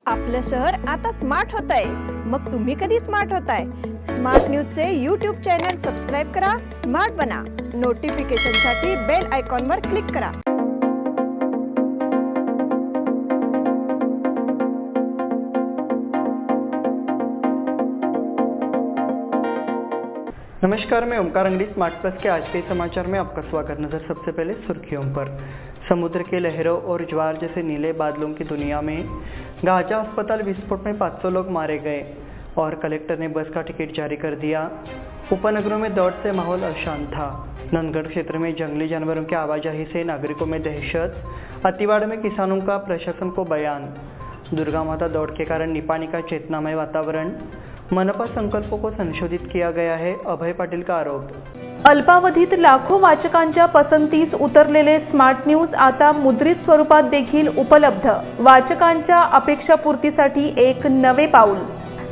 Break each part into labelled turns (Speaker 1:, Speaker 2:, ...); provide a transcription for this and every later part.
Speaker 1: आपलं शहर आता स्मार्ट होतंय. मग तुम्ही कधी स्मार्ट होताय? स्मार्ट न्यूजचे यूट्यूब चॅनल सबस्क्राईब करा, स्मार्ट बना. नोटिफिकेशनसाठी बेल आयकॉनवर क्लिक करा.
Speaker 2: नमस्कार, मैं ओमकार अंगड़ी स्मार्ट प्लस के आज के समाचार में आपका स्वागत। नजर सबसे पहले सुर्खियों पर। समुद्र के लहरों और ज्वार जैसे नीले बादलों की दुनिया में गाजा अस्पताल विस्फोट में 500 लोग मारे गए और कलेक्टर ने बस का टिकट जारी कर दिया। उपनगरों में दौड़ से माहौल अशांत था। नंदगढ़ क्षेत्र में जंगली जानवरों की आवाजाही से नागरिकों में दहशत। अतिवाड़ में किसानों का प्रशासन को बयान। दुर्गा माता दौड़ के कारण निपाणी का चेतनामय वातावरण। मनपा संकल्पों को संशोधित किया गया है, अभय पाटील का आरोप।
Speaker 3: अल्पावधीत लाखो वाचकांच्या पसंतीस उतरलेले स्मार्ट न्यूज आता मुद्रित स्वरूपात देखील उपलब्ध। वाचकांच्या अपेक्षापूर्तीसाठी एक नवे पाऊल।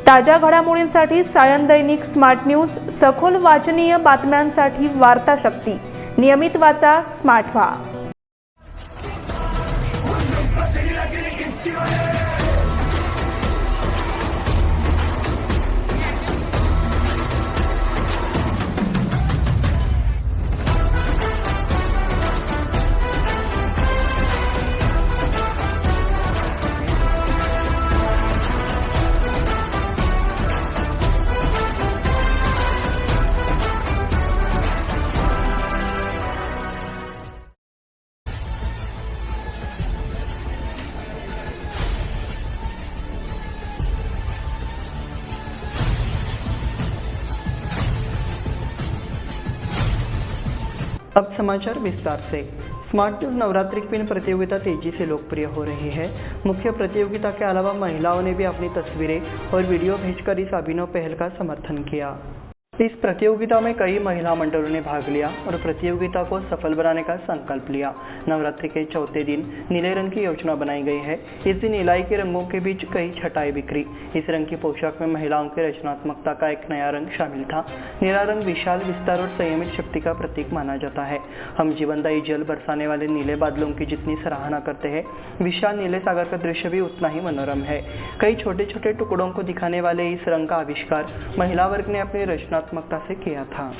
Speaker 3: ताज्या घडामोडींसाठी सायन दैनिक स्मार्ट न्यूज, सखोल वाचनीय बातम्यांसाठी वार्ता शक्ती। नियमित वाचा, स्मार्ट व्हा।
Speaker 2: अब समाचार विस्तार से। स्मार्ट न्यूज नवरात्रि क्वीन प्रतियोगिता तेजी से लोकप्रिय हो रही है। मुख्य प्रतियोगिता के अलावा महिलाओं ने भी अपनी तस्वीरें और वीडियो भेजकर इस अभिनव पहल का समर्थन किया। इस प्रतियोगिता में कई महिला मंडलों ने भाग लिया और प्रतियोगिता को सफल बनाने का संकल्प लिया। नवरात्रि के चौथे दिन नीले रंग की योजना बनाई गई है। इस दिन इलाई के रंगों के बीच कई छटाई बिखरी। इस रंग की पोशाक में महिलाओं की रचनात्मकता का एक नया रंग शामिल था। नीला रंग विशाल विस्तार और संयमित शक्ति का प्रतीक माना जाता है। हम जीवनदायी जल बरसाने वाले नीले बादलों की जितनी सराहना करते हैं, विशाल नीले सागर का दृश्य भी उतना ही मनोरम है। कई छोटे छोटे टुकड़ों को दिखाने वाले इस रंग का आविष्कार महिला वर्ग ने अपनी रचनात्मकता से किया था।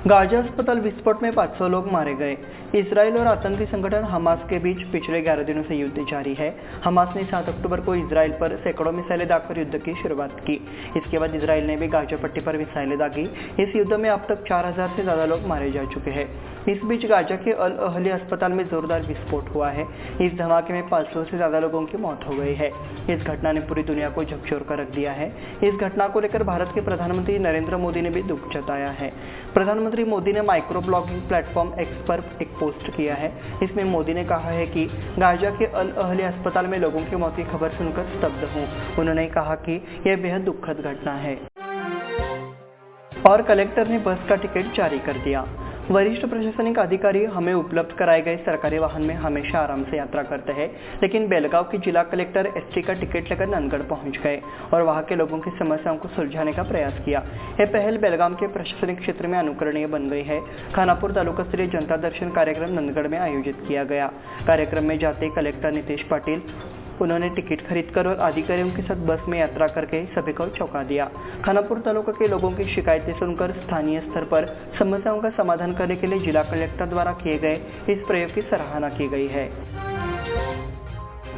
Speaker 2: गाजा अस्पताल विस्फोट में 500 लोग मारे गए। इजराइल और आतंकी संगठन हमास के बीच पिछले 11 दिनों से युद्ध जारी है। हमास ने 7 अक्टूबर को इजराइल पर सैकड़ों मिसाइलें दागकर युद्ध की शुरुआत की। इसके बाद इजराइल ने भी गाजा पट्टी पर मिसाइलें दागी। इस युद्ध में अब तक 4000 से ज़्यादा लोग मारे जा चुके हैं। इस बीच गाजा के अल अहली अस्पताल में जोरदार विस्फोट हुआ है। इस धमाके में 500 से ज़्यादा लोगों की मौत हो गई है। इस घटना ने पूरी दुनिया को झकझोर कर रख दिया है। इस घटना को लेकर भारत के प्रधानमंत्री नरेंद्र मोदी ने भी दुख जताया है। प्रधानमंत्री मोदी ने माइक्रो ब्लॉगिंग प्लेटफॉर्म एक्स पर एक पोस्ट किया है। इसमें मोदी ने कहा है कि गाजा के अल अहली अस्पताल में लोगों की मौत की खबर सुनकर स्तब्ध हूँ। उन्होंने कहा कि यह बेहद दुखद घटना है। और कलेक्टर ने बस का टिकट जारी कर दिया। वरिष्ठ प्रशासनिक अधिकारी हमें उपलब्ध कराए गए सरकारी वाहन में हमेशा आराम से यात्रा करते हैं, लेकिन बेलगांव के जिला कलेक्टर एसटी का टिकट लेकर नंदगढ़ पहुंच गए और वहां के लोगों की समस्याओं को सुलझाने का प्रयास किया। यह पहल बेलगांव के प्रशासनिक क्षेत्र में अनुकरणीय बन गई है। खानापुर तालुका स्तरीय जनता दर्शन कार्यक्रम नंदगढ़ में आयोजित किया गया। कार्यक्रम में जाते कलेक्टर नितेश पाटिल उन्होंने टिकट खरीदकर और अधिकारियों के साथ बस में यात्रा करके सभी को चौंका दिया। खानापुर तालुका के लोगों की शिकायतें सुनकर स्थानीय स्तर पर समस्याओं का समाधान करने के लिए जिला कलेक्टर द्वारा किए गए इस प्रयोग की सराहना की गई है।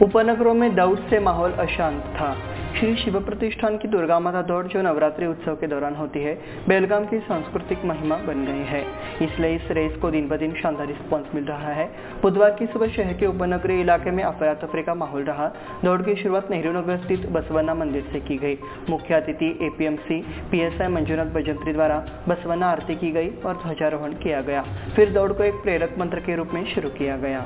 Speaker 2: उपनगरों में दौड़ से माहौल अशांत था। श्री शिव प्रतिष्ठान की दुर्गा माता दौड़ जो नवरात्रि उत्सव के दौरान होती है, बेलगाम की सांस्कृतिक महिमा बन गई है। इसलिए इस रेस को दिन ब दिन शानदार रिस्पॉन्स मिल रहा है। बुधवार की सुबह शहर के उपनगरीय इलाके में अफरा तफरी का माहौल रहा। दौड़ की शुरुआत नेहरू नगर स्थित बसवन्ना मंदिर से की गई। मुख्य अतिथि एपीएमसी पीएसआई मंजुनाथ भजंत्री द्वारा बसवन्ना आरती की गई और ध्वजारोहण किया गया। फिर दौड़ को एक प्रेरक मंत्र के रूप में शुरू किया गया।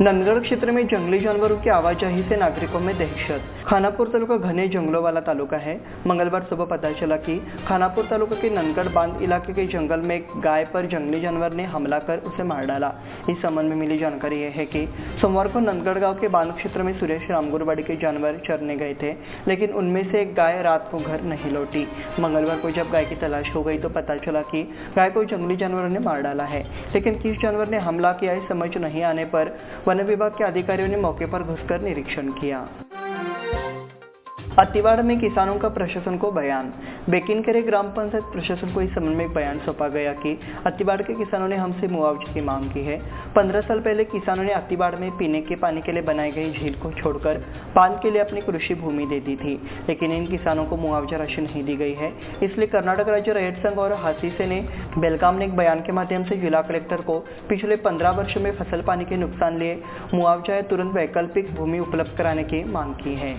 Speaker 2: नंदगढ़ क्षेत्र में जंगली जानवरों की आवाजाही से नागरिकों में दहशत। खानापुर तालुका घने जंगलों वाला तालुका है। मंगलवार सुबह पता चला कि खानापुर तालुका के नंदगढ़ बांध इलाके के जंगल में एक गाय पर जंगली जानवर ने हमला कर उसे मार डाला। इस संबंध में मिली जानकारी यह है कि सोमवार को नंदगढ़ गांव के बांध क्षेत्र में सुरेश रामगुरबाड़ी के जानवर चरने गए थे, लेकिन उनमें से एक गाय रात को घर नहीं लौटी। मंगलवार को जब गाय की तलाश हो गई तो पता चला कि गाय को जंगली जानवरों ने मार डाला है, लेकिन किस जानवर ने हमला किया है समझ नहीं आने पर वन विभाग के अधिकारियों ने मौके पर घुसकर निरीक्षण किया। अतिवाड़ में किसानों का प्रशासन को बयान। बेकिनकेरे ग्राम पंचायत प्रशासन को इस संबंध में एक बयान सौंपा गया कि अतिवाड़ के किसानों ने हमसे मुआवजे की मांग की है। 15 साल पहले किसानों ने अतिवाड़ में पीने के पानी के लिए बनाई गई झील को छोड़कर पान के लिए अपनी कृषि भूमि दे दी थी, लेकिन इन किसानों को मुआवजा राशि नहीं दी गई है। इसलिए कर्नाटक राज्य रैयत संघ और हाथीसे ने बेलगाम ने एक बयान के माध्यम से जिला कलेक्टर को पिछले 15 वर्षों में फसल पानी के नुकसान लिए मुआवजा या तुरंत वैकल्पिक भूमि उपलब्ध कराने की मांग की है।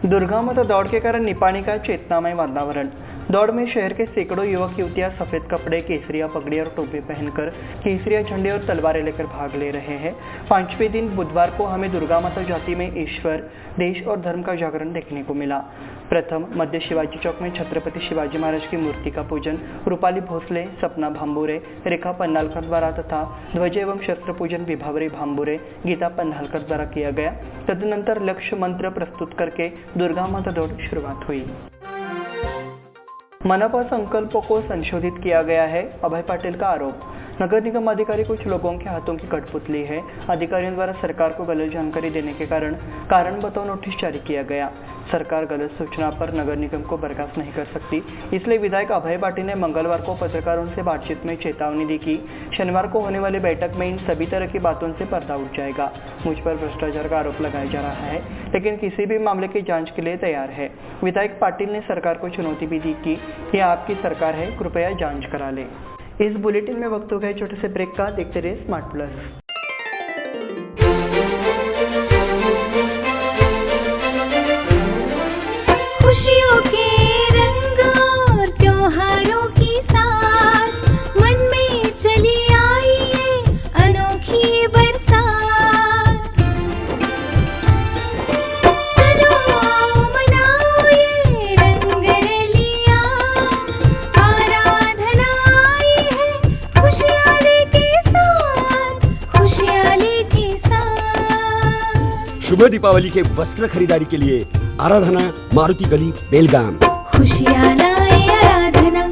Speaker 2: दुर्गम दौड़ के कारण निपाणी का चेतनामय वातावरण। दौड़ में शहर के सैकड़ों युवक युवतियां सफेद कपड़े, केसरिया पगड़ी और टोपी पहनकर केसरिया झंडे और तलवारें लेकर भाग ले रहे हैं। 5वें दिन बुधवार को हमें दुर्गा माता जाति में ईश्वर, देश और धर्म का जागरण देखने को मिला। प्रथम मध्य शिवाजी चौक में छत्रपति शिवाजी महाराज की मूर्ति का पूजन रूपाली भोसले, सपना भांबुरे, रेखा पन्नालकर द्वारा तथा ध्वज एवं शस्त्र पूजन विभावरी भांबुरे, गीता पन्नालकर द्वारा किया गया। तदनंतर लक्ष्य मंत्र प्रस्तुत करके दुर्गा माता दौड़ शुरुआत हुई। मनपा संकल्पों को संशोधित किया गया है, अभय पाटिल का आरोप। नगर निगम अधिकारी कुछ लोगों के हाथों की कठपुतली है। अधिकारियों द्वारा सरकार को गलत जानकारी देने के कारण बताओ नोटिस जारी किया गया। सरकार गलत सूचना पर नगर निगम को बर्खास्त नहीं कर सकती, इसलिए विधायक अभय पाटिल ने मंगलवार को पत्रकारों से बातचीत में चेतावनी दी कि शनिवार को होने वाली बैठक में इन सभी तरह की बातों से पर्दा उठ जाएगा। मुझ पर भ्रष्टाचार का आरोप लगाया जा रहा है, लेकिन किसी भी मामले की जांच के लिए तैयार है। विधायक पाटिल ने सरकार को चुनौती भी दी कि यह आपकी सरकार है, कृपया जांच करा लें। इस बुलेटिन में वक्त हो गए छोटे से ब्रेक का। देखते रहिए स्मार्ट प्लस।
Speaker 4: खुशियों के रंग और त्योहारों की साथ मन में चली आई है अनोखी बरसात। चलो आओ मनाओ ये रंग रलियां, आराधना आई है खुशहाली के साथ, खुशहाली के साथ।
Speaker 5: शुभ दीपावली के वस्त्र खरीदारी के लिए आराधना, मारुति गली, बेलगाम।
Speaker 4: खुशियाँ लाए आराधना।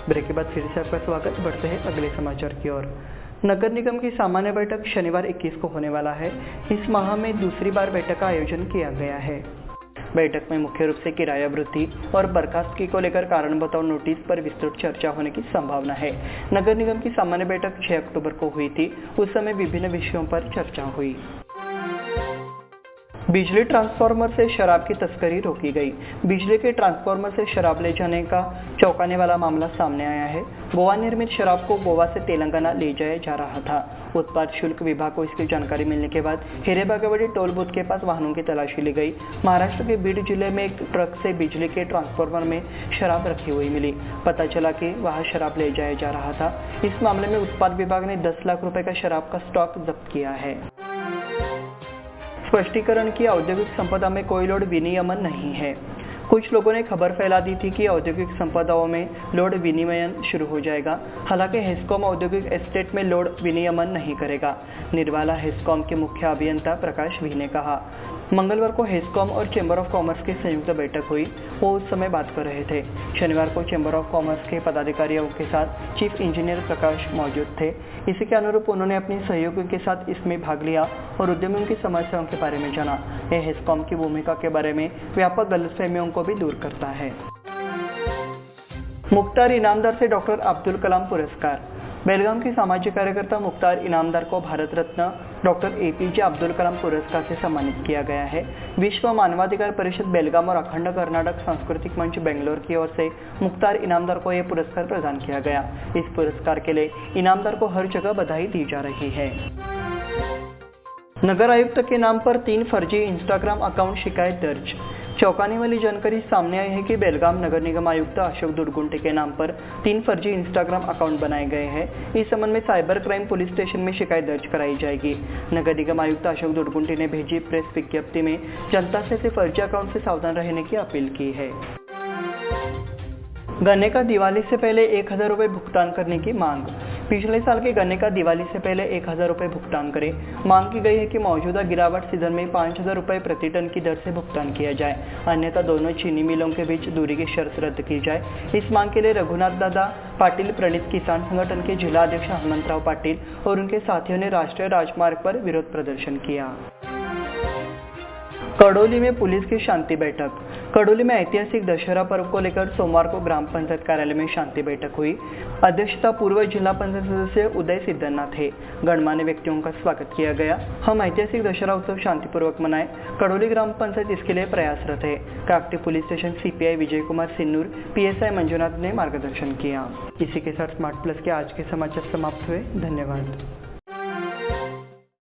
Speaker 2: ब्रेक के बाद फिर से आपका स्वागत। बढ़ते हैं अगले समाचार की ओर। नगर निगम की सामान्य बैठक शनिवार 21 को होने वाला है। इस माह में दूसरी बार बैठक का आयोजन किया गया है। बैठक में मुख्य रूप से किराया वृद्धि और बर्खास्तगी को लेकर कारण बताओ नोटिस पर विस्तृत चर्चा होने की संभावना है। नगर निगम की सामान्य बैठक 6 अक्टूबर को हुई थी। उस समय विभिन्न विषयों पर चर्चा हुई। बिजली ट्रांसफार्मर से शराब की तस्करी रोकी गई। बिजली के ट्रांसफार्मर से शराब ले जाने का चौंकाने वाला मामला सामने आया है। गोवा निर्मित शराब को गोवा से तेलंगाना ले जाया जा रहा था। उत्पाद शुल्क विभाग को इसकी जानकारी मिलने के बाद हिरेबागेवाड़ी टोल बूथ के पास वाहनों की तलाशी ली गई। महाराष्ट्र के बीड जिले में एक ट्रक से बिजली के ट्रांसफार्मर में शराब रखी हुई मिली। पता चला कि वहां शराब ले जाया जा रहा था। इस मामले में उत्पाद विभाग ने 10 लाख रुपए का शराब का स्टॉक जब्त किया है। स्पष्टीकरण की औद्योगिक संपदा में कोई लोड विनियमन नहीं है। कुछ लोगों ने खबर फैला दी थी कि औद्योगिक संपदाओं में लोड विनियमन शुरू हो जाएगा। हालांकि हेस्कॉम औद्योगिक एस्टेट में लोड विनियमन नहीं करेगा। निर्वाला हेस्कॉम के मुख्य अभियंता प्रकाश वी ने कहा। मंगलवार को हेस्कॉम और चैम्बर ऑफ कॉमर्स की संयुक्त बैठक हुई। वो उस समय बात कर रहे थे। शनिवार को चैम्बर ऑफ कॉमर्स के पदाधिकारियों के साथ चीफ इंजीनियर प्रकाश मौजूद थे। इसी के अनुरूप उन्होंने अपने सहयोगियों के साथ इसमें भाग लिया और उद्यमियों की समस्याओं के बारे में जाना। यह हेस्कॉम की भूमिका के बारे में व्यापक गलतफहमियों को भी दूर करता है। मुख्तार इनामदार से डॉक्टर अब्दुल कलाम पुरस्कार। बेलगाम की सामाजिक कार्यकर्ता मुख्तार इनामदार को भारत रत्न डॉक्टर APJ अब्दुल कलाम पुरस्कार से सम्मानित किया गया है। विश्व मानवाधिकार परिषद बेलगाम और अखंड कर्नाटक सांस्कृतिक मंच बेंगलोर की ओर से मुख्तार इनामदार को यह पुरस्कार प्रदान किया गया। इस पुरस्कार के लिए इनामदार को हर जगह बधाई दी जा रही है। नगर आयुक्त के नाम पर 3 फर्जी इंस्टाग्राम अकाउंट, शिकायत दर्ज। चौंकाने वाली जानकारी सामने आई है कि बेलगाम नगर निगम आयुक्त अशोक दुर्गुंटे के नाम पर 3 फर्जी इंस्टाग्राम अकाउंट बनाए गए हैं। इस संबंध में साइबर क्राइम पुलिस स्टेशन में शिकायत दर्ज कराई जाएगी। नगर निगम आयुक्त अशोक दुर्गुंटे ने भेजी प्रेस विज्ञप्ति में जनता से फर्जी अकाउंट से सावधान रहने की अपील की है। गन्ने का दिवाली से पहले 1000 रुपये भुगतान करने की मांग। पिछले साल के गन्ने का दिवाली से पहले 1000 रुपये भुगतान करें। मांग की गई है कि मौजूदा गिरावट सीजन में 5000 रुपये प्रति टन की दर से भुगतान किया जाए, अन्यथा दोनों चीनी मिलों के बीच दूरी की शर्त रद्द की जाए। इस मांग के लिए रघुनाथ दादा पाटिल प्रणीत किसान संगठन के जिला अध्यक्ष हनुमंतराव पाटिल और उनके साथियों ने राष्ट्रीय राजमार्ग पर विरोध प्रदर्शन किया। करडोली में पुलिस की शांति बैठक। करडोली में ऐतिहासिक दशहरा पर्व को लेकर सोमवार को ग्राम पंचायत कार्यालय में शांति बैठक हुई। अध्यक्षता पूर्व जिला पंचायत सदस्य उदय सिद्धनाथ थे। गणमान्य व्यक्तियों का स्वागत किया गया। हम ऐतिहासिक दशहरा उत्सव शांतिपूर्वक मनाएं, करडोली ग्राम पंचायत इसके लिए प्रयासरत है। काकटी police station CPI Vijay Kumar Sinnur, PSI Manjunath ने मार्गदर्शन किया। इसी के साथ स्मार्ट प्लस के आज के समाचार समाप्त हुए। धन्यवाद।